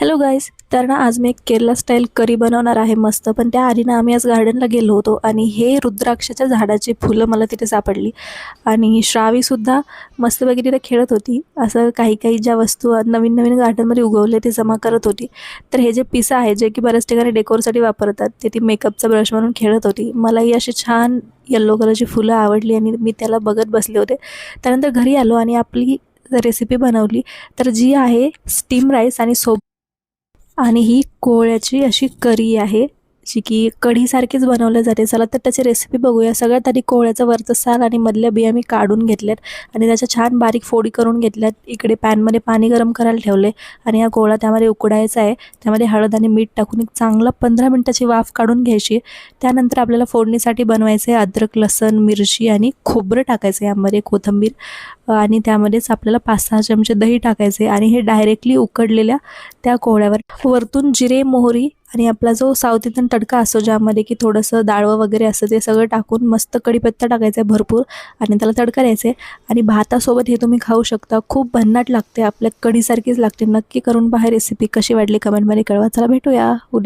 Hello guys. तर ना आज मी एक केरला स्टाईल करी बनवणार आहे मस्त. पण त्याआधी ना आम्ही आज गार्डनला गेलो होतो आणि हे रुद्राक्षाच्या झाडाची फुलं मला तिथे सापडली आणि श्रावीसुद्धा मस्तपैकी तिथे खेळत होती. असं काही काही ज्या वस्तू नवीन नवीन गार्डनमध्ये उगवले ते जमा करत होती. तर हे जे पिसा आहे जे की बऱ्याच ठिकाणी डेकोरसाठी वापरतात ते ती मेकअपचा ब्रश म्हणून खेळत होती. मलाही अशी छान येल्लो कलरची फुलं आवडली आणि मी त्याला बघत बसले होते. त्यानंतर घरी आलो आणि आपली रेसिपी बनवली. तर जी आहे स्टीम राईस आणि आणि ही कोहळ्याची अशी करी आहे जी की कढीसारखीच बनवली जाते. चला तर त्याची रेसिपी बघूया. सगळ्यात आधी कोहळ्याचं वरचं साल आणि मधल्या बिया मी काढून घेतल्यात आणि त्याच्या छान बारीक फोडी करून घेतल्यात. इकडे पॅनमध्ये पाणी गरम करायला ठेवले आणि हा कोहळा त्यामध्ये उकडायचा आहे. त्यामध्ये हळद आणि मीठ टाकून एक चांगला 15 मिनिटाची वाफ काढून घ्यायची. त्यानंतर आपल्याला फोडणीसाठी बनवायचं आहे अद्रक, लसण, मिरची आणि खोबरं टाकायचं आहे यामध्ये, कोथिंबीर आणि त्यामध्येच आपल्याला 5-6 चमचे दही टाकायचे आणि हे डायरेक्टली उकडलेल्या त्या कोहळ्यावर वरतून जिरे, मोहरी आणि आपला जो साऊथ इंडियन तडका असतो ज्यामध्ये की थोडंसं डाळवं वगैरे असतं ते सगळं टाकून मस्त कढीपत्ता टाकायचा आहे भरपूर आणि त्याला तडका द्यायचा आहे. आणि भातासोबत हे तुम्ही खाऊ शकता. खूप भन्नाट लागते, आपल्या कढीसारखीच लागते. नक्की करून पहा रेसिपी. कशी वाटली कमेंटमध्ये कळवा. चला भेटूया उद्या.